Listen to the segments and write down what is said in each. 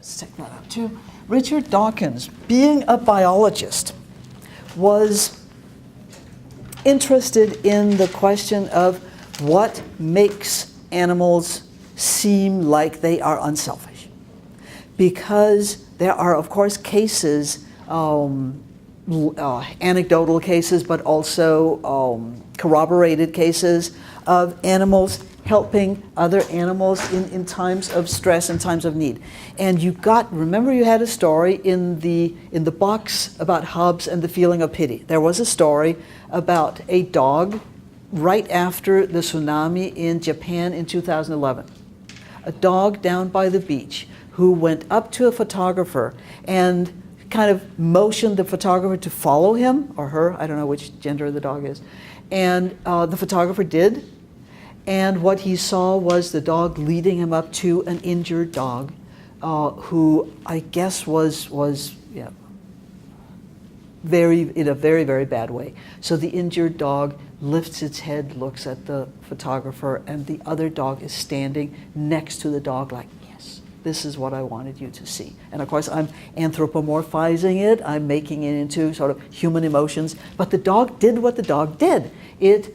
Let's take that out too. Richard Dawkins, being a biologist, was interested in the question of what makes animals seem like they are unselfish. Because there are, of course, cases, anecdotal cases, but also corroborated cases of animals helping other animals in times of stress and times of need. And remember you had a story in the box about Hobbes and the feeling of pity. There was a story about a dog right after the tsunami in Japan in 2011. A dog down by the beach who went up to a photographer and kind of motioned the photographer to follow him, or her, I don't know which gender the dog is. And the photographer did. And what he saw was the dog leading him up to an injured dog who I guess was in a very, very bad way. So the injured dog lifts its head, looks at the photographer, and the other dog is standing next to the dog like, yes, this is what I wanted you to see. And of course, I'm anthropomorphizing it. I'm making it into sort of human emotions. But the dog did what the dog did. It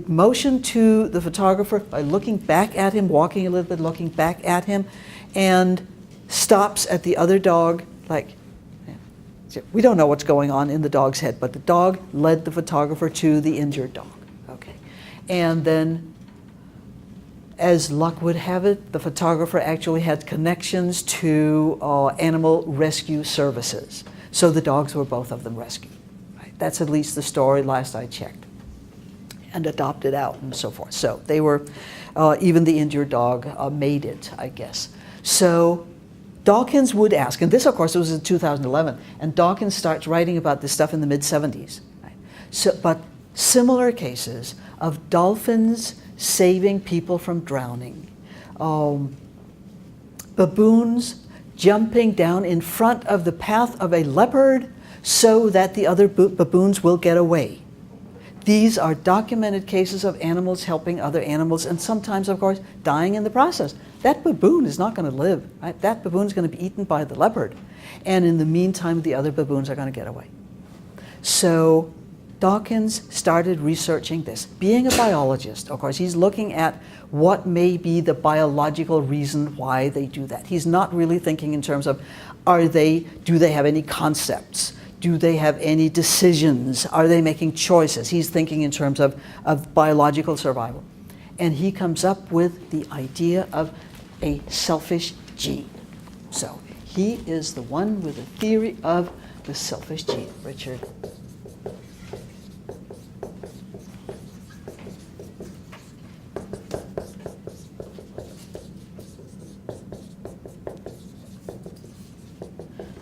motioned to the photographer by looking back at him, walking a little bit, looking back at him, and stops at the other dog like, we don't know what's going on in the dog's head, but the dog led the photographer to the injured dog. Okay. And then, as luck would have it, the photographer actually had connections to animal rescue services. So the dogs were both of them rescued. Right? That's at least the story last I checked. And adopted out and so forth. So they were, even the injured dog made it, I guess. So Dawkins would ask, and this of course was in 2011, and Dawkins starts writing about this stuff in the mid-70s. Right? So, but similar cases of dolphins saving people from drowning, baboons jumping down in front of the path of a leopard so that the other baboons will get away. These are documented cases of animals helping other animals, and sometimes, of course, dying in the process. That baboon is not going to live. Right? That baboon is going to be eaten by the leopard. And in the meantime, the other baboons are going to get away. So Dawkins started researching this. Being a biologist, of course, he's looking at what may be the biological reason why they do that. He's not really thinking in terms of, do they have any concepts? Do they have any decisions? Are they making choices? He's thinking in terms of biological survival. And he comes up with the idea of a selfish gene. So he is the one with the theory of the selfish gene, Richard.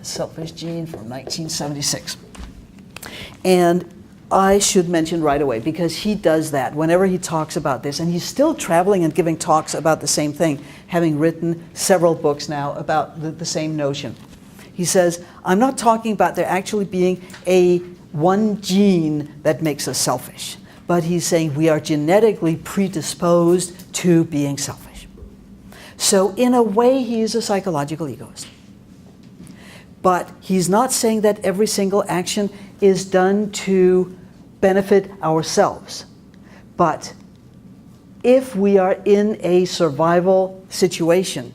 Selfish gene from 1976. And I should mention right away, because he does that whenever he talks about this, and he's still traveling and giving talks about the same thing, having written several books now about the same notion. He says, I'm not talking about there actually being one gene that makes us selfish, but he's saying we are genetically predisposed to being selfish. So in a way, he is a psychological egoist. But he's not saying that every single action is done to benefit ourselves. But if we are in a survival situation,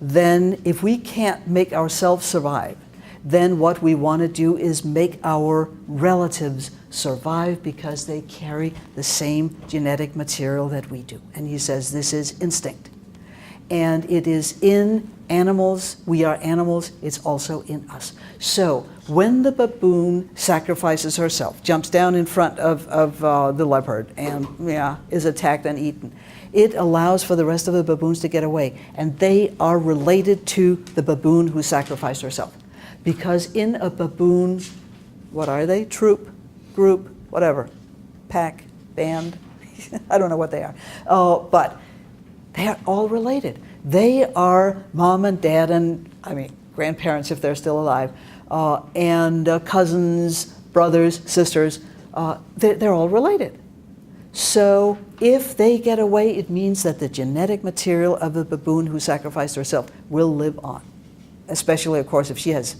then if we can't make ourselves survive, then what we want to do is make our relatives survive because they carry the same genetic material that we do. And he says this is instinct. And it is in animals, we are animals, it's also in us. So when the baboon sacrifices herself, jumps down in front of the leopard and is attacked and eaten, it allows for the rest of the baboons to get away. And they are related to the baboon who sacrificed herself. Because in a baboon, what are they? Troop, group, whatever, pack, band, I don't know what they are. But they are all related. They are mom and dad and, grandparents if they're still alive, and cousins, brothers, sisters. They're all related. So if they get away, it means that the genetic material of the baboon who sacrificed herself will live on, especially, of course, if she has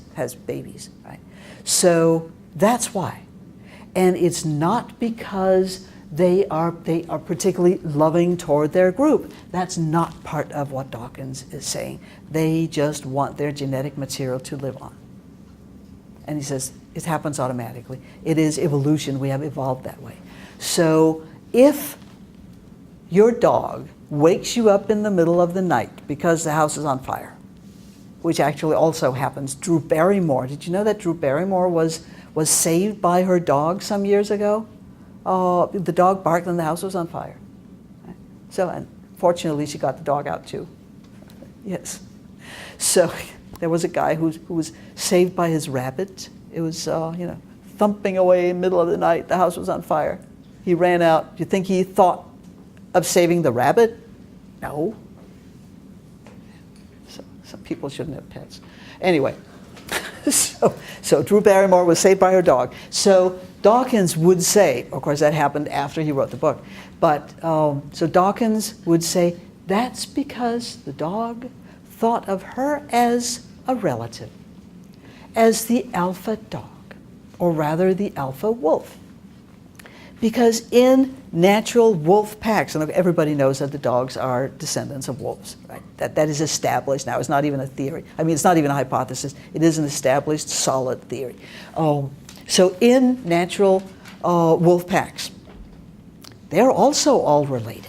babies, right? So that's why. And it's not because they are particularly loving toward their group. That's not part of what Dawkins is saying. They just want their genetic material to live on. And he says, it happens automatically. It is evolution. We have evolved that way. So if your dog wakes you up in the middle of the night because the house is on fire, which actually also happens, Drew Barrymore, did you know that Drew Barrymore was saved by her dog some years ago? The dog barked and the house was on fire. So, and fortunately, she got the dog out too. Yes. So there was a guy who was saved by his rabbit. It was, thumping away in the middle of the night. The house was on fire. He ran out. Do you think he thought of saving the rabbit? No. So some people shouldn't have pets. Anyway, so Drew Barrymore was saved by her dog. So Dawkins would say, of course that happened after he wrote the book, but so Dawkins would say, that's because the dog thought of her as a relative, as the alpha dog, or rather the alpha wolf. Because in natural wolf packs, and everybody knows that the dogs are descendants of wolves, right? That is established now. It's not even a theory. I mean, it's not even a hypothesis. It is an established, solid theory. So in natural wolf packs, they're also all related.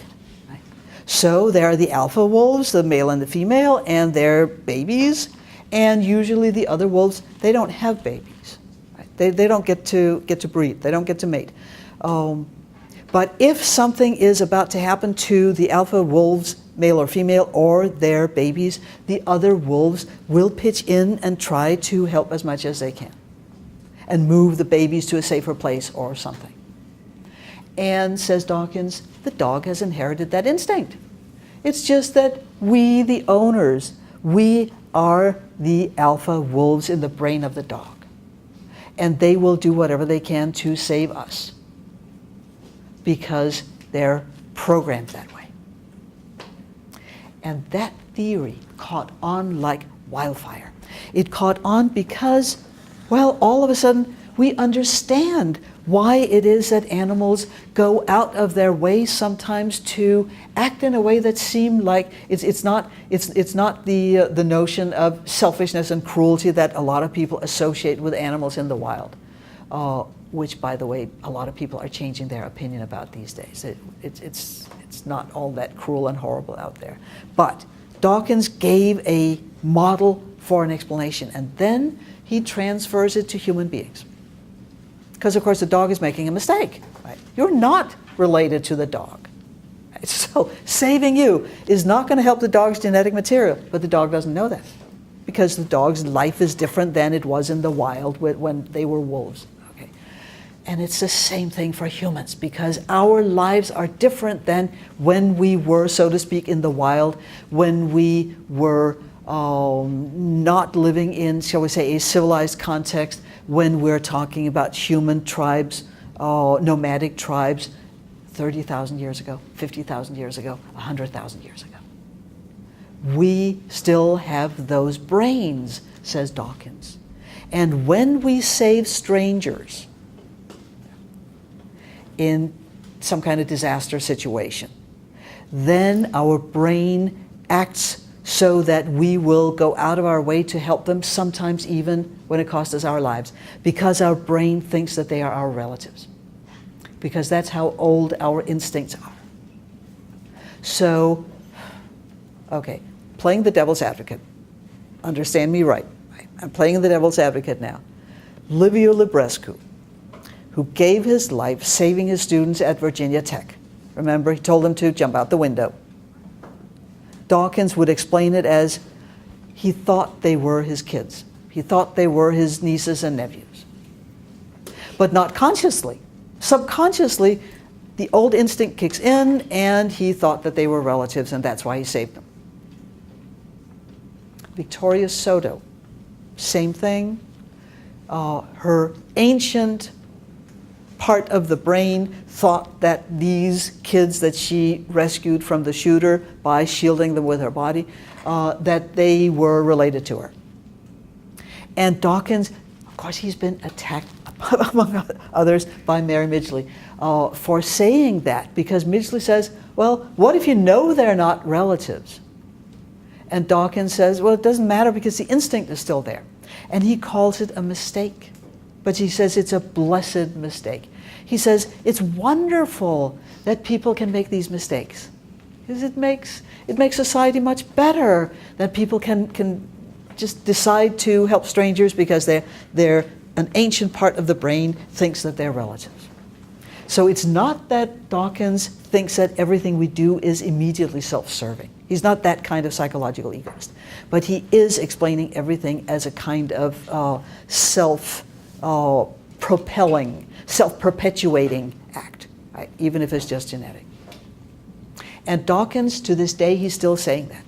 Right? So there are the alpha wolves, the male and the female, and their babies. And usually the other wolves, they don't have babies. Right? They don't get to breed. They don't get to mate. But if something is about to happen to the alpha wolves, male or female, or their babies, the other wolves will pitch in and try to help as much as they can and move the babies to a safer place or something. And, says Dawkins, the dog has inherited that instinct. It's just that we, the owners, we are the alpha wolves in the brain of the dog. And they will do whatever they can to save us, because they're programmed that way. And that theory caught on like wildfire. It caught on because, well, all of a sudden we understand why it is that animals go out of their way sometimes to act in a way that seem like it's not the notion of selfishness and cruelty that a lot of people associate with animals in the wild. Which, by the way, a lot of people are changing their opinion about these days. It's not all that cruel and horrible out there. But Dawkins gave a model for an explanation, and then he transfers it to human beings. Because, of course, the dog is making a mistake. Right? You're not related to the dog. Right? So saving you is not going to help the dog's genetic material, but the dog doesn't know that, because the dog's life is different than it was in the wild when they were wolves. And it's the same thing for humans, because our lives are different than when we were, so to speak, in the wild, when we were not living in, shall we say, a civilized context, when we're talking about human tribes, nomadic tribes, 30,000 years ago, 50,000 years ago, 100,000 years ago. We still have those brains, says Dawkins. And when we save strangers in some kind of disaster situation, then our brain acts so that we will go out of our way to help them, sometimes even when it costs us our lives, because our brain thinks that they are our relatives, because that's how old our instincts are. So, okay, playing the devil's advocate. Understand me right. I'm playing the devil's advocate now. Livio Librescu, who gave his life saving his students at Virginia Tech. Remember, he told them to jump out the window. Dawkins would explain it as he thought they were his kids. He thought they were his nieces and nephews. But not consciously. Subconsciously, the old instinct kicks in, and he thought that they were relatives, and that's why he saved them. Victoria Soto, same thing. Her ancient part of the brain thought that these kids that she rescued from the shooter by shielding them with her body, that they were related to her. And Dawkins, of course, he's been attacked, among others, by Mary Midgley for saying that, because Midgley says, well, what if you know they're not relatives? And Dawkins says, well, it doesn't matter because the instinct is still there. And he calls it a mistake. But he says it's a blessed mistake. He says it's wonderful that people can make these mistakes, because it makes society much better that people can just decide to help strangers because they're an ancient part of the brain thinks that they're relatives. So it's not that Dawkins thinks that everything we do is immediately self-serving. He's not that kind of psychological egoist. But he is explaining everything as a kind of self-propelling, self-perpetuating act, right? Even if it's just genetic. And Dawkins, to this day, he's still saying that.